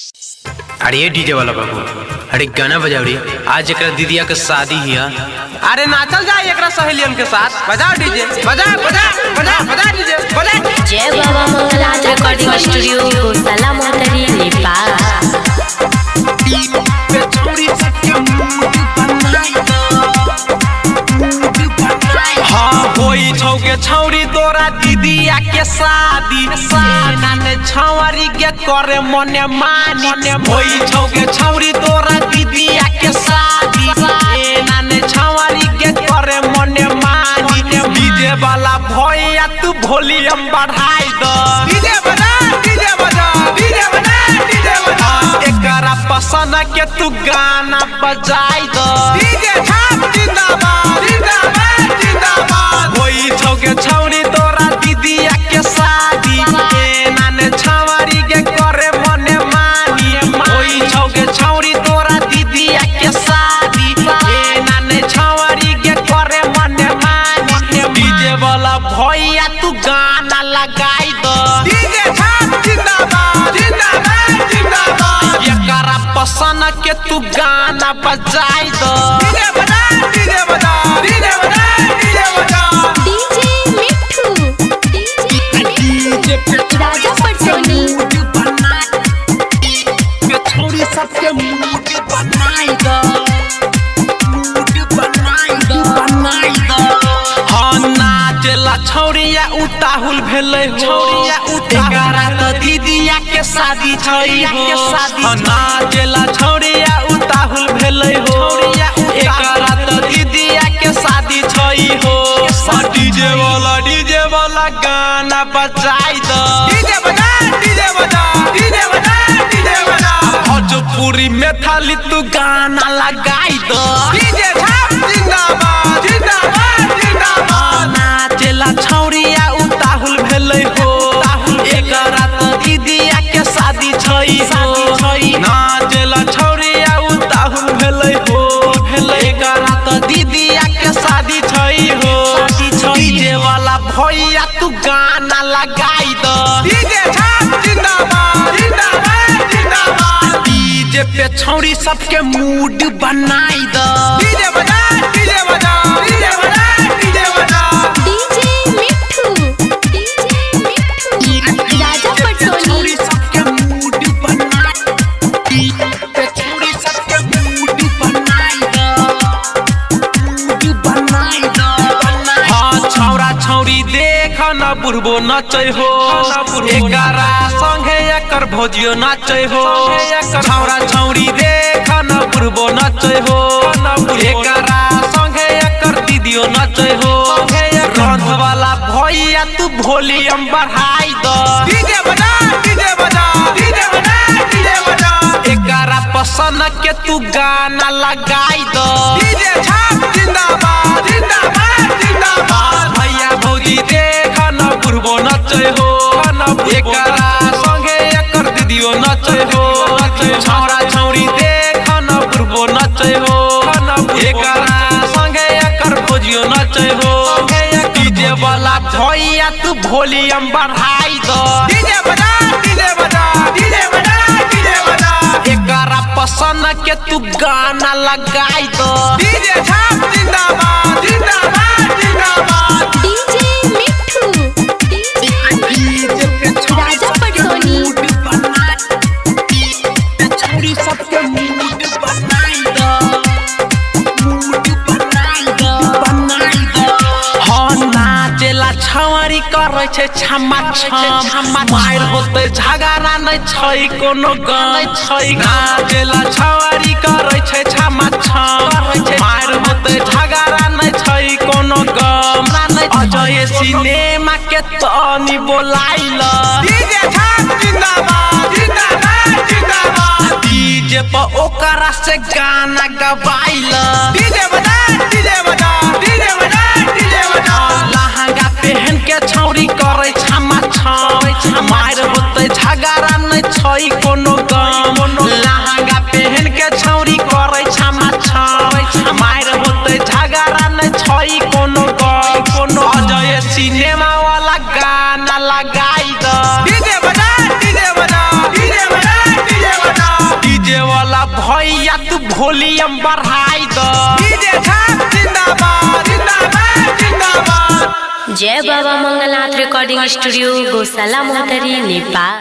अरे ये डीजे वाला बाबू, अरे गाना बजाओ रे। आज एक दीदिया के शादी हिया। अरे नाचल जाए एक सहेलियन के साथ। बजाओ डीजे, बजा बजा बजा बजा डीजे बजा। जय बाबा मंगलराज रिकॉर्डिंग स्टूडियो गोशाला मोटरी नेपाल। हाँ होई छौके छौरी तोरा दीदिया के शादी। नाने छौरी के करे मने मानी। होई छौके छौरी तोरा दीदिया के शादी। नाने छौरी के करे मने मानी। डीजे वाला भैया तू वॉल्यूम बढ़ाई दो। डीजे बजा डीजे बजा डीजे बजा डीजे बजा। एकरा पसंद के तू गाना बजाई दो। डीजे छाप जिंदाबाद जिंदाबाद जिंदाबाद। होई छौके छौरी तोरा दीदिया के शादी। नाने छौरी के करे मने मानी। होई छौके छौरी तोरा दीदिया के शादी। नाने छौरी के करे मने मानी। डीजे वाला भैया तू गाना लगाई दो। डीजे छाप जिंदाबाद जिंदाबाद जिंदाबाद। एकरा पसंद के तू गाना बजाई दो। डीजे बजा डीजे बजा डीजे बजा डीजे बजा। डीजे मिठू डीजे राजा पटसोनी। छोरी सबके मूड बनाई दो। हाँ नाचला छौरिया उताहुल भेलै हो। छौरिया उतारा तो दीदिया के शादी छई हो। हाँ नाचला छौरिया उताहुल भेलै हो। एकरा तो दीदिया के शादी छई हो। डीजे वाला गाना बजाई दो। डीजे बजा डीजे बजा डीजे बजा डीजे बजा। भोजपुरी में थाली तू गाना लगाई दो। डीजे छाप जिंदाबाद जिंदाबाद जिंदाबाद। नाचला छौरिया उताहुल भेलै हो। एकरा तो दीदिया के शादी छई हो। नाचला छौरिया उताहुल भेलै हो। एकरा तो दीदिया के शादी छई हो। डीजे वाला भैया तू गाना लगाई दो। डीजे छाप जिंदाबाद जिंदाबाद जिंदाबाद। डीजे पे छौरी सबके मूड बनाई दो। डीजे बजा डीजे बजा डीजे बजा डीजे बजा। डीजे मिठू डीजे राजा पटसोनी। छौरी सबके मूड बनाई। पे छौरी सबके मूड बनाई दो। मूड बनाई दो। हाँ छौरा छौरी देख न बुढ़बो नचै हो। एकरा संगे एकर भौजियो नचै हो। छौरा छौरी देख न बुढ़बो नचै हो। एकरा संगे एकर दीदियो नचै हो। रंग वाला भैया तू वॉल्यूम बढ़ाई दो। डीजे बजा डीजे बजा डीजे बजा डीजे बजा। एकरा पसंद के तू गाना लगाई दो। डीजे छाप जिंदाबाद जिंदाबाद जिंदाबाद। भैया भौजी देख न बुढ़बो नचै हो। एकरा संगे एकर दीदियो नचै हो। छौरा छौरी देख न बुढ़बो नचै हो। एकरा संगे एकर भौजियो नचै हो। डीजे वाला भैया तू वॉल्यूम बढ़ाई दो। डीजे बजा डीजे बजा डीजे बजा डीजे बजा। एकरा पसंद के तू गाना लगाई दो। डीजे छाप जिंदाबाद जिंदाबाद जिंदाबाद। डीजे मिठू राजा पटसोनी। छौरी सबके मूड बनाई दो। मूड बनाई दो बनाई दो। हाँ नाचेला छौरी करै छै छमा छम। मार होतै झगड़ा नै छै कोनो गम छै। नाचेला छौरी करै छै छमा छम। मार होतै झगड़ा नै छै कोनो गम। अजय सिनेमा के तनी बोलाइल। डीजे छाप जिंदाबाद जिंदाबाद जिंदाबाद। डीजे पर ओकरा से गाना गवाइल। डीजे बजा डीजे बजा डीजे बजा डीजे बजा। लहंगा पहन के छौरी करे छमा छम। मार होतै झगड़ा नै छै कोनो गम। लहंगा पहन के छौरी करे छमा छम। मार होतै झगड़ा नै छै कोनो गम। कोनो अजय सिनेमा वाला गाना लगाई दो। डीजे बजा डीजे बजा डीजे बजा डीजे बजा। तब भैया तू वॉल्यूम बढ़ाई दो। डीजे छाप जिंदाबाद जिंदाबाद जिंदाबाद। जय बाबा मंगलनाथ रिकॉर्डिंग स्टूडियो गौशाला मोहतरी नेपाल।